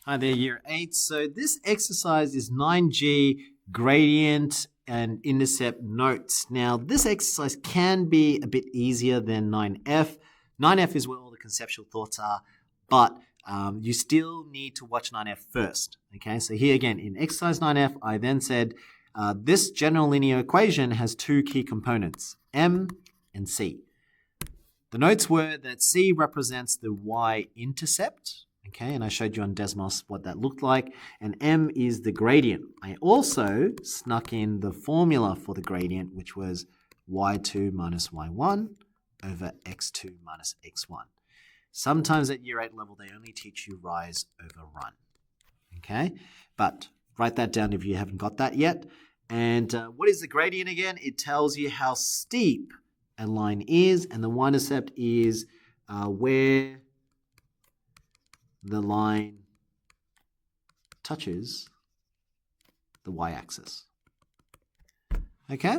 Hi there, Year 8. So this exercise is 9G gradient and intercept notes. Now, this exercise can be a bit easier than 9F. 9F is where all the conceptual thoughts are, but you still need to watch 9F first. Okay, so here again, in exercise 9F, I then said this general linear equation has two key components, M and C. The notes were that C represents the y-intercept, okay, and I showed you on Desmos what that looked like, and M is the gradient. I also snuck in the formula for the gradient, which was y2 minus y1 over x2 minus x1. Sometimes at Year 8 level, they only teach you rise over run, okay? But write that down if you haven't got that yet. And what is the gradient again? It tells you how steep a line is, and the y-intercept is where the line touches the y-axis. Okay?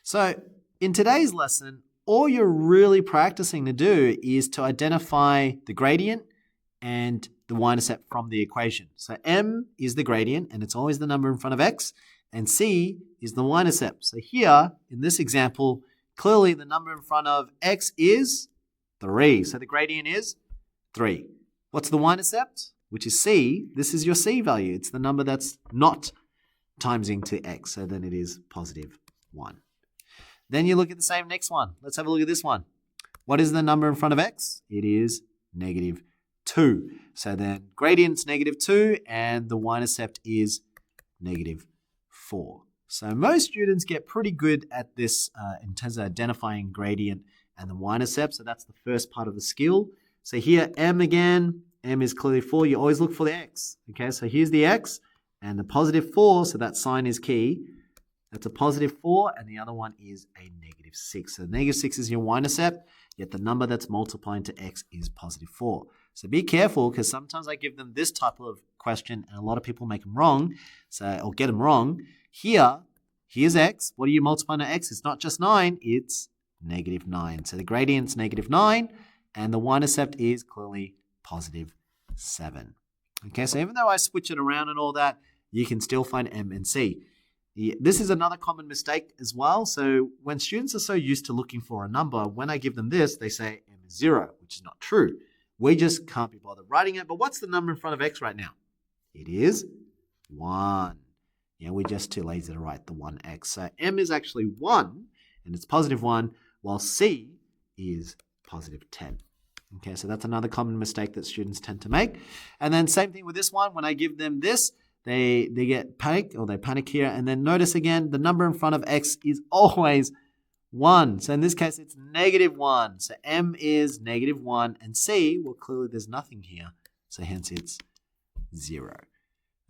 So in today's lesson, all you're really practicing to do is to identify the gradient and the y-intercept from the equation. So M is the gradient, and it's always the number in front of x, and C is the y-intercept. So here, in this example, clearly the number in front of x is 3. So the gradient is 3. What's the y-intercept? Which is C. This is your C value. It's the number that's not times into x. So then it is positive 1. Then you look at the same next one. Let's have a look at this one. What is the number in front of x? It is negative 2. So then gradient's negative 2 and the y-intercept is negative 4. So most students get pretty good at this in terms of identifying gradient and the y-intercept. So that's the first part of the skill. So here, M again, M is clearly 4. You always look for the x. Okay, so here's the x and the positive 4. So that sign is key. That's a positive 4, and the other one is a negative 6. So negative 6 is your y-intercept, yet the number that's multiplying to x is positive 4. So be careful, because sometimes I give them this type of question, and a lot of people make them wrong, or get them wrong. Here's x. What are you multiplying to x? It's not just 9, it's negative 9. So the gradient's negative 9, and the y-intercept is clearly positive 7. Okay, so even though I switch it around and all that, you can still find M and C. This is another common mistake as well. So when students are so used to looking for a number, when I give them this, they say M is 0, which is not true. We just can't be bothered writing it. But what's the number in front of x right now? It is 1. Yeah, we're just too lazy to write the 1x. So M is actually 1, and it's positive 1, while C is positive 10. Okay, so that's another common mistake that students tend to make. And then same thing with this one. When I give them this, they get panic, or they panic here. And then notice again, the number in front of x is always 1. So in this case, it's negative 1. So M is negative 1. And C, well, clearly there's nothing here. So hence it's 0.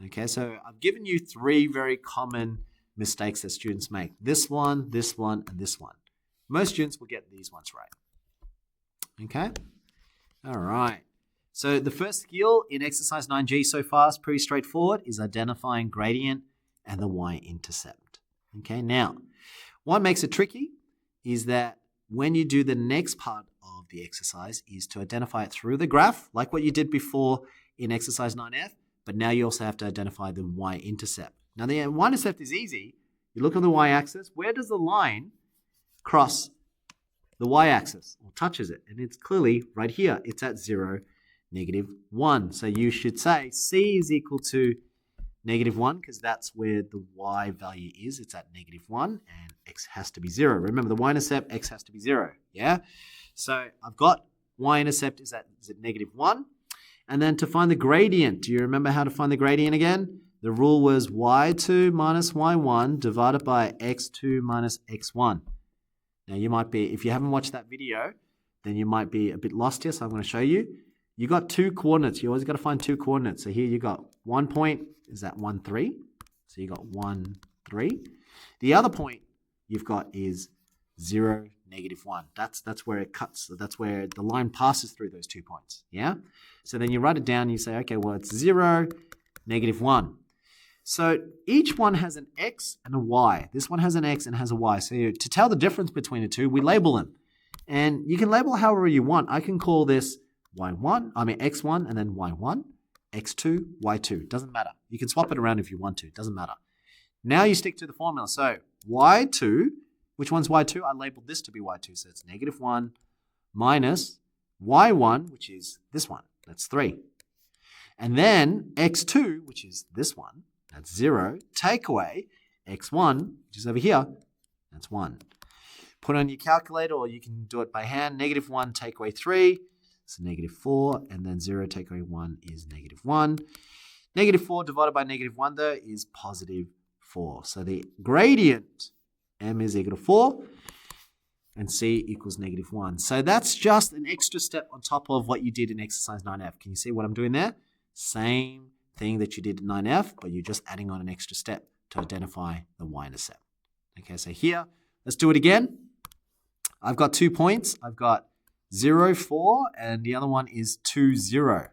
Okay, so I've given you 3 very common mistakes that students make. This one, and this one. Most students will get these ones right. Okay? All right. So the first skill in exercise 9G so far is pretty straightforward, is identifying gradient and the y-intercept. Okay, now, what makes it tricky is that when you do the next part of the exercise is to identify it through the graph, like what you did before in exercise 9F, but now you also have to identify the y-intercept. Now, the y-intercept is easy. You look on the y-axis. Where does the line cross the y-axis or touches it? And it's clearly right here. It's at 0, negative 1. So you should say C is equal to negative 1 because that's where the y value is. It's at negative 1 and x has to be 0. Remember, the y-intercept, x has to be 0. Yeah? So I've got y-intercept is at negative 1. And then to find the gradient, do you remember how to find the gradient again? The rule was y2 minus y1 divided by x2 minus x1. Now you might be, if you haven't watched that video, then you might be a bit lost here, so I'm going to show you. You got 2 coordinates. You always got to find 2 coordinates. So here you got 1 point is at 1, 3. So you got 1, 3. The other point you've got is 0, negative 1. That's where it cuts. So that's where the line passes through those 2 points. Yeah? So then you write it down and you say, okay, well, it's 0, negative 1. So each one has an X and a Y. This one has an X and has a Y. So to tell the difference between the two, we label them. And you can label however you want. I can call this X1 and then Y1. x2, y2. Doesn't matter. You can swap it around if you want to. Doesn't matter. Now you stick to the formula. So y2, which one's y2? I labeled this to be y2. So it's negative 1 minus y1, which is this one. That's 3. And then x2, which is this one. That's 0. Take away x1, which is over here. That's 1. Put on your calculator, or you can do it by hand. Negative 1 take away 3. So negative 4. And then 0 take away 1 is negative 1. Negative 4 divided by negative 1, though, is positive 4. So the gradient m is equal to 4. And c equals negative 1. So that's just an extra step on top of what you did in exercise 9F. Can you see what I'm doing there? Same thing that you did in 9F, but you're just adding on an extra step to identify the y-intercept. Okay, so here, let's do it again. I've got 2 points. I've got 0, 4, and the other one is 2, 0.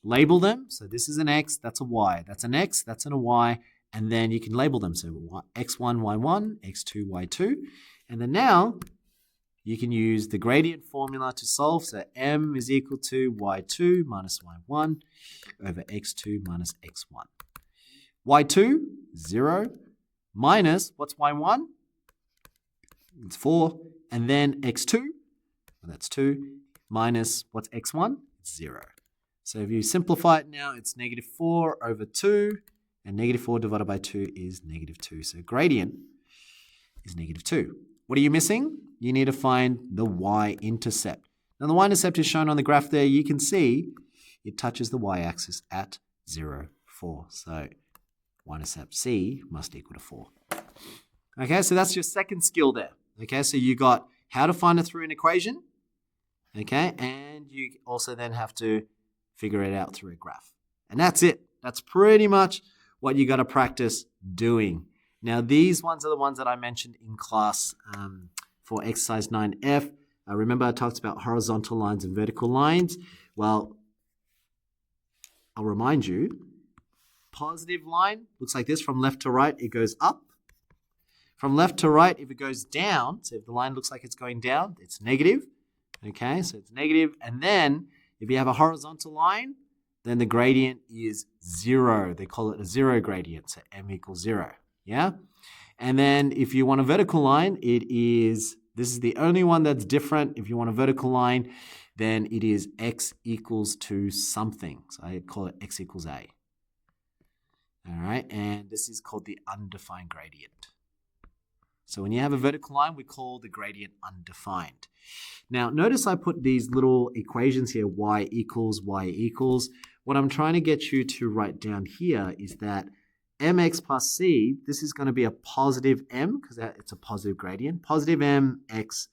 Label them. So this is an x, that's a y. That's an x, that's a y. And then you can label them. So x1, y1, x2, y2. And then now you can use the gradient formula to solve. So m is equal to y2 minus y1 over x2 minus x1. y2, 0, minus, what's y1? It's 4. And then x2, well, that's 2, minus, what's x1? It's 0. So if you simplify it now, it's negative 4 over 2. And negative 4 divided by 2 is negative 2. So gradient is negative 2. What are you missing? You need to find the y-intercept. Now the y-intercept is shown on the graph there. You can see it touches the y-axis at 0, 4. So y-intercept C must equal to 4. Okay, so that's your second skill there. Okay, so you got how to find it through an equation. Okay, and you also then have to figure it out through a graph. And that's it. That's pretty much what you got to practice doing. Now, these ones are the ones that I mentioned in class for exercise 9F. Remember, I talked about horizontal lines and vertical lines. Well, I'll remind you, positive line looks like this. From left to right, it goes up. From left to right, if it goes down, so if the line looks like it's going down, it's negative. Okay, so it's negative. And then if you have a horizontal line, then the gradient is 0. They call it a 0 gradient, so m equals 0. Yeah? And then if you want a vertical line, this is the only one that's different. If you want a vertical line, then it is x equals to something. So I call it x equals a. All right, and this is called the undefined gradient. So when you have a vertical line, we call the gradient undefined. Now, notice I put these little equations here, y equals, y equals. What I'm trying to get you to write down here is that mx plus c, this is going to be a positive m because it's a positive gradient. Positive mx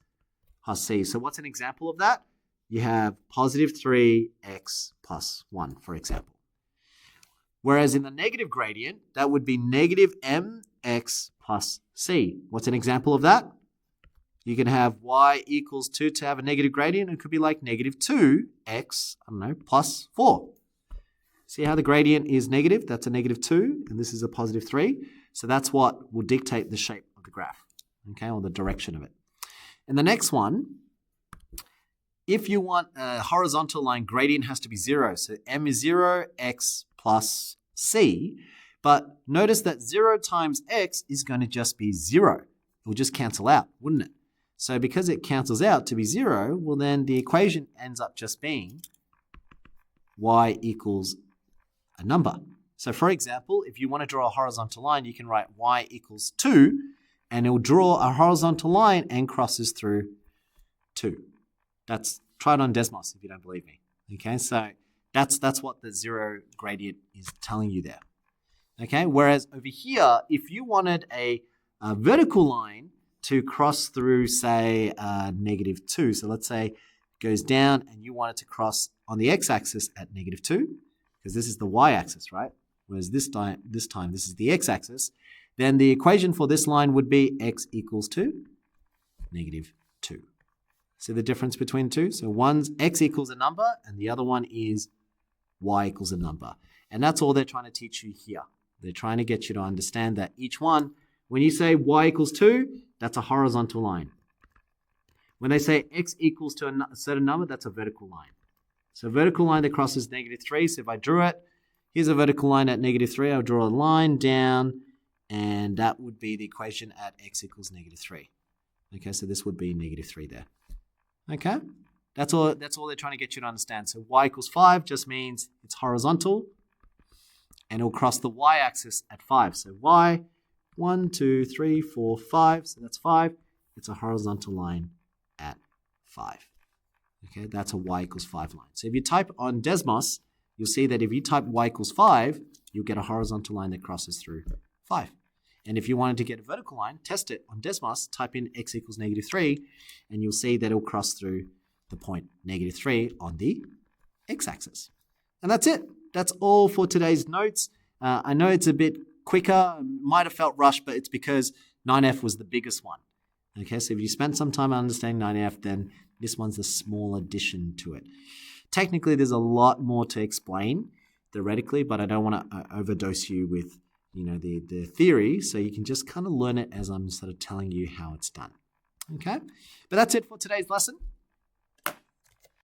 plus c. So what's an example of that? You have positive 3x plus 1, for example. Whereas in the negative gradient, that would be negative mx plus c. What's an example of that? You can have y equals 2 to have a negative gradient. It could be like negative 2x, plus 4. See how the gradient is negative? That's a negative 2, and this is a positive 3. So that's what will dictate the shape of the graph, okay, or the direction of it. And the next one, if you want a horizontal line, gradient has to be 0. So m is 0, x plus c. But notice that 0 times x is going to just be 0. It will just cancel out, wouldn't it? So because it cancels out to be 0, well then the equation ends up just being y equals a number. So for example, if you want to draw a horizontal line, you can write y equals 2, and it will draw a horizontal line and crosses through 2. Try it on Desmos if you don't believe me. Okay, so that's what the 0 gradient is telling you there. Okay, whereas over here, if you wanted a vertical line to cross through, say, negative 2, so let's say it goes down and you want it to cross on the x-axis at negative 2, because this is the y-axis, right? Whereas this time this is the x-axis, then the equation for this line would be x equals to negative 2. See the difference between two? So one's x equals a number and the other one is y equals a number. And that's all they're trying to teach you here. They're trying to get you to understand that each one, when you say y equals 2, that's a horizontal line. When they say x equals to a certain number, that's a vertical line. So a vertical line that crosses -3. So if I drew it, here's a vertical line at -3. I'll draw a line down, and that would be the equation at x equals -3. Okay, so this would be -3 there. Okay, that's all they're trying to get you to understand. So y equals 5 just means it's horizontal, and it'll cross the y-axis at 5. So y, 1, 2, 3, 4, 5. So that's 5. It's a horizontal line at 5. Okay, that's a y equals 5 line. So if you type on Desmos, you'll see that if you type y equals 5, you'll get a horizontal line that crosses through 5. And if you wanted to get a vertical line, test it on Desmos, type in x equals -3, and you'll see that it'll cross through the point -3 on the x-axis. And that's it. That's all for today's notes. I know it's a bit quicker, might have felt rushed, but it's because 9F was the biggest one. Okay, so if you spent some time understanding 9F, then this one's a small addition to it. Technically, there's a lot more to explain theoretically, but I don't want to overdose you with the theory, so you can just kind of learn it as I'm sort of telling you how it's done. Okay, but that's it for today's lesson.